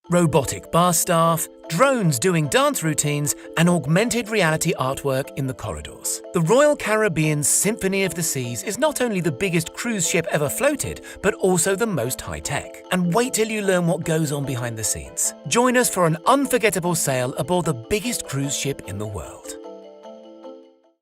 robotic bar staff, drones doing dance routines, and augmented reality artwork in the corridors. The Royal Caribbean's Symphony of the Seas is not only the biggest cruise ship ever floated, but also the most high-tech. And wait till you learn what goes on behind the scenes. Join us for an unforgettable sail aboard the biggest cruise ship in the world.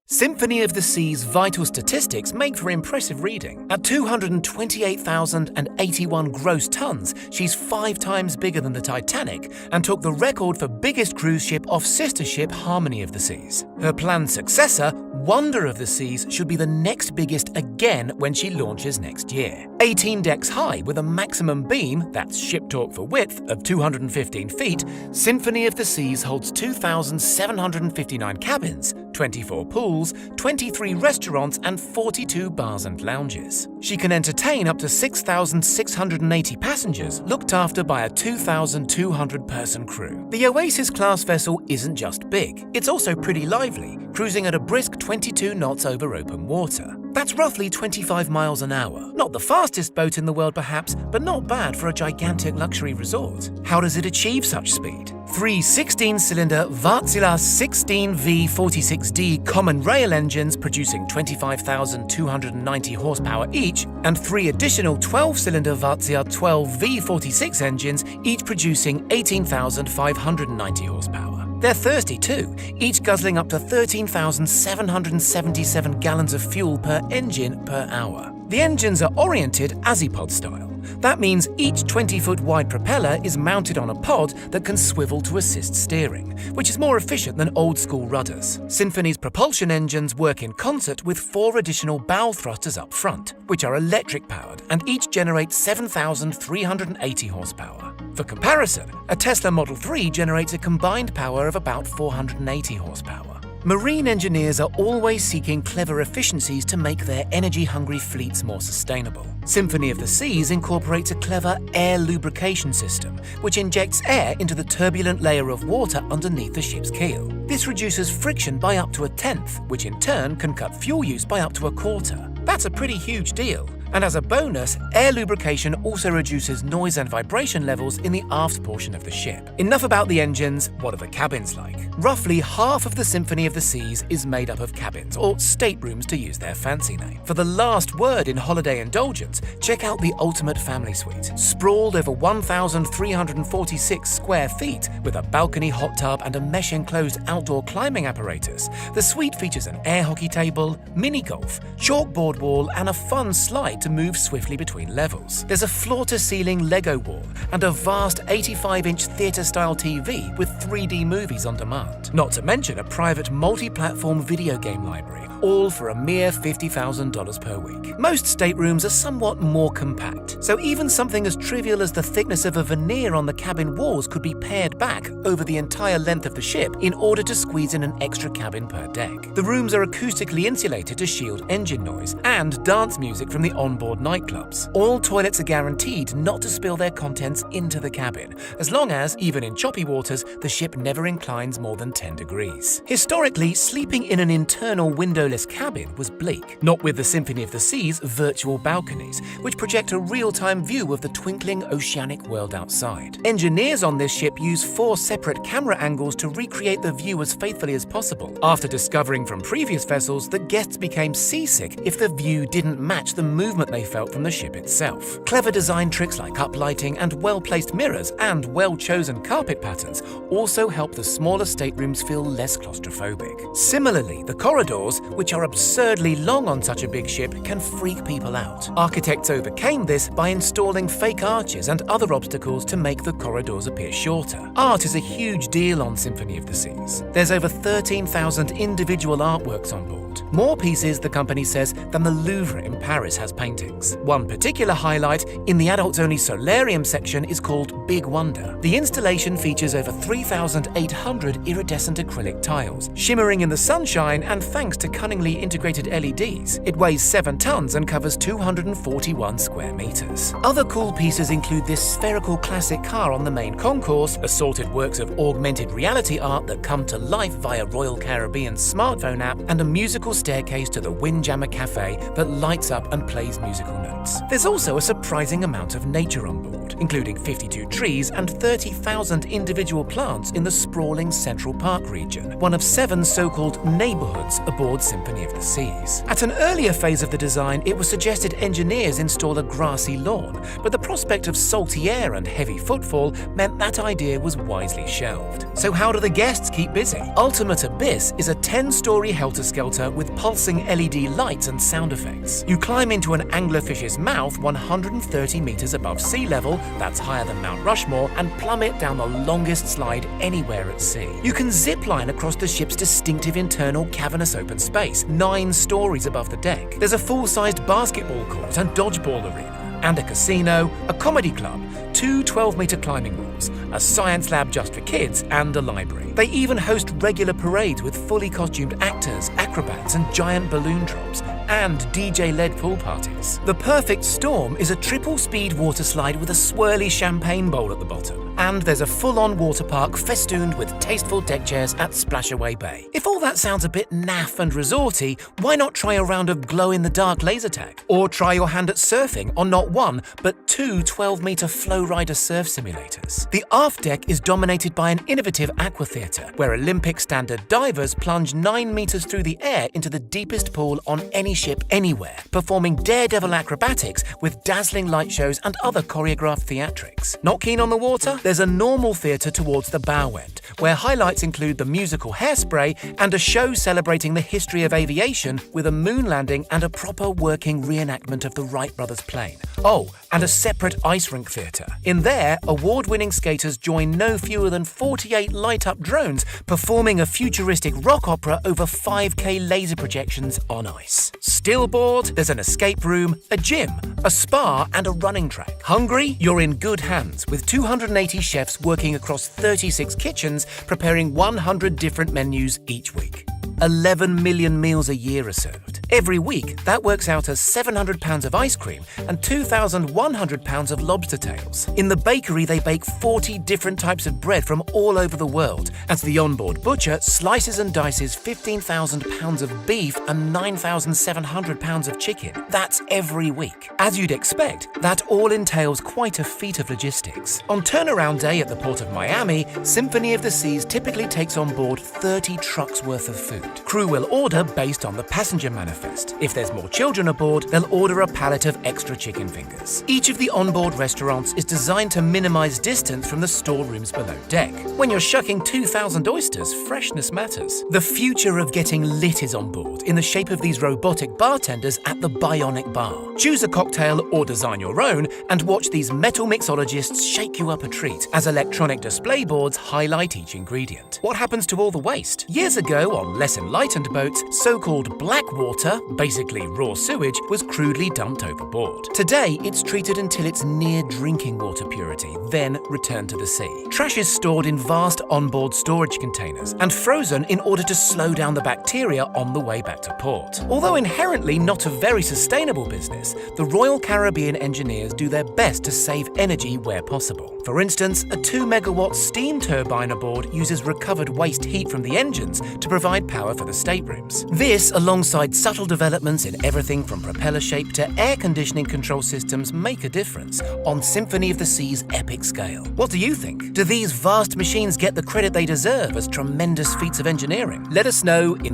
Symphony of the Sea's vital statistics make for impressive reading. At 228,081 gross tons, she's 5 times bigger than the Titanic and took the record for biggest cruise ship off sister ship Harmony of the Seas. Her planned successor, Wonder of the Seas, should be the next biggest again when she launches next year. 18 decks high with a maximum beam, that's ship talk for width, of 215 feet, Symphony of the Seas holds 2,759 cabins, 24 pools, 23 restaurants and 42 bars and lounges. She can entertain up to 6,680 passengers, looked after by a 2,200-person crew. The Oasis-class vessel isn't just big, it's also pretty lively, cruising at a brisk 22 knots over open water. That's roughly 25 miles an hour. Not the fastest boat in the world perhaps, but not bad for a gigantic luxury resort. How does it achieve such speed? 3 16-cylinder Wärtsilä 16V46D common rail engines producing 25,290 horsepower each, and 3 additional 12-cylinder Wärtsilä 12V46 engines, each producing 18,590 horsepower. They're thirsty too, each guzzling up to 13,777 gallons of fuel per engine per hour. The engines are oriented Azipod style. That means each 20-foot wide propeller is mounted on a pod that can swivel to assist steering, which is more efficient than old-school rudders. Symphony's propulsion engines work in concert with 4 additional bow thrusters up front, which are electric-powered and each generate 7,380 horsepower. For comparison, a Tesla Model 3 generates a combined power of about 480 horsepower. Marine engineers are always seeking clever efficiencies to make their energy-hungry fleets more sustainable. Symphony of the Seas incorporates a clever air lubrication system, which injects air into the turbulent layer of water underneath the ship's keel. This reduces friction by up to 1/10, which in turn can cut fuel use by up to 1/4. That's a pretty huge deal. And as a bonus, air lubrication also reduces noise and vibration levels in the aft portion of the ship. Enough about the engines, what are the cabins like? Roughly half of the Symphony of the Seas is made up of cabins, or staterooms to use their fancy name. For the last word in holiday indulgence, check out the Ultimate Family Suite. Sprawled over 1,346 square feet, with a balcony hot tub and a mesh-enclosed outdoor climbing apparatus, the suite features an air hockey table, mini-golf, chalkboard wall and a fun slide to move swiftly between levels. There's a floor-to-ceiling Lego wall and a vast 85-inch theatre-style TV with 3D movies on demand. Not to mention a private multi-platform video game library, all for a mere $50,000 per week. Most staterooms are somewhat more compact, so even something as trivial as the thickness of a veneer on the cabin walls could be pared back over the entire length of the ship in order to squeeze in an extra cabin per deck. The rooms are acoustically insulated to shield engine noise and dance music from the onboard nightclubs. All toilets are guaranteed not to spill their contents into the cabin, as long as, even in choppy waters, the ship never inclines more than 10 degrees. Historically, sleeping in an internal windowless cabin was bleak, not with the Symphony of the Seas' virtual balconies, which project a real-time view of the twinkling oceanic world outside. Engineers on this ship use 4 separate camera angles to recreate the view as faithfully as possible, after discovering from previous vessels that guests became seasick if the view didn't match the movement they felt from the ship itself. Clever design tricks like uplighting and well-placed mirrors and well-chosen carpet patterns also help the smaller staterooms feel less claustrophobic. Similarly, the corridors, which are absurdly long on such a big ship, can freak people out. Architects overcame this by installing fake arches and other obstacles to make the corridors appear shorter. Art is a huge deal on Symphony of the Seas. There's over 13,000 individual artworks on board. More pieces, the company says, than the Louvre in Paris has paintings. One particular highlight in the adults-only solarium section is called Big Wonder. The installation features over 3,800 iridescent acrylic tiles, shimmering in the sunshine and thanks to cunningly integrated LEDs. It weighs 7 tons and covers 241 square meters. Other cool pieces include this spherical classic car on the main concourse, assorted works of augmented reality art that come to life via Royal Caribbean's smartphone app, and a musical staircase to the Windjammer Cafe that lights up and plays musical notes. There's also a surprising amount of nature on board, including 52 trees and 30,000 individual plants in the sprawling Central Park region, one of 7 so-called neighborhoods aboard Symphony of the Seas. At an earlier phase of the design, it was suggested engineers install a grassy lawn, but the prospect of salty air and heavy footfall meant that idea was wisely shelved. So how do the guests keep busy? Ultimate Abyss is a 10-story helter-skelter with pulsing LED lights and sound effects. You climb into an anglerfish's mouth 130 meters above sea level, that's higher than Mount Rushmore, and plummet down the longest slide anywhere at sea. You can zipline across the ship's distinctive internal cavernous open space, 9 stories above the deck. There's a full-sized basketball court and dodgeball arena, and a casino, a comedy club, 2 12-meter climbing walls, a science lab just for kids, and a library. They even host regular parades with fully costumed actors, acrobats, and giant balloon drops, and DJ-led pool parties. The perfect storm is a triple-speed water slide with a swirly champagne bowl at the bottom. And there's a full-on water park festooned with tasteful deck chairs at Splashaway Bay. If all that sounds a bit naff and resorty, why not try a round of glow-in-the-dark laser tag? Or try your hand at surfing on not 1, but 2 12-meter flow rider surf simulators. The aft deck is dominated by an innovative aqua theatre, where Olympic standard divers plunge 9 meters through the air into the deepest pool on any ship anywhere, performing daredevil acrobatics with dazzling light shows and other choreographed theatrics. Not keen on the water? There's a normal theatre towards the bow end, where highlights include the musical Hairspray and a show celebrating the history of aviation with a moon landing and a proper working reenactment of the Wright brothers plane. Oh, and a separate ice rink theatre. In there, award-winning skaters join no fewer than 48 light-up drones performing a futuristic rock opera over 5K laser projections on ice. Stillboard, there's an escape room, a gym, a spa, and a running track. Hungry? You're in good hands, with 280 chefs working across 36 kitchens, preparing 100 different menus each week. 11 million meals a year are served. Every week, that works out as 700 pounds of ice cream and 2,100 pounds of lobster tails. In the bakery, they bake 40 different types of bread from all over the world, as the onboard butcher slices and dices 15,000 pounds of beef and 9,700 pounds of chicken. That's every week. As you'd expect, that all entails quite a feat of logistics. On turnaround day at the port of Miami, Symphony of the Seas typically takes on board 30 trucks worth of food. Crew will order based on the passenger manifest. If there's more children aboard, they'll order a pallet of extra chicken fingers. Each of the onboard restaurants is designed to minimize distance from the storerooms below deck. When you're shucking 2,000 oysters, freshness matters. The future of getting lit is on board, in the shape of these robotic bartenders at the Bionic Bar. Choose a cocktail or design your own, and watch these metal mixologists shake you up a treat as electronic display boards highlight each ingredient. What happens to all the waste? Years ago, on less enlightened boats, so-called black water, basically raw sewage, was crudely dumped overboard. Today, it's treated until it's near drinking water purity, then returned to the sea. Trash is stored in vast onboard storage containers and frozen in order to slow down the bacteria on the way back to port. Although inherently not a very sustainable business, the Royal Caribbean engineers do their best to save energy where possible. For instance, a 2-megawatt steam turbine aboard uses recovered waste heat from the engines to provide power for the staterooms. This, alongside subtle developments in everything from propeller shape to air conditioning control systems, make a difference on Symphony of the Sea's epic scale. What do you think? Do these vast machines get the credit they deserve as tremendous feats of engineering? Let us know in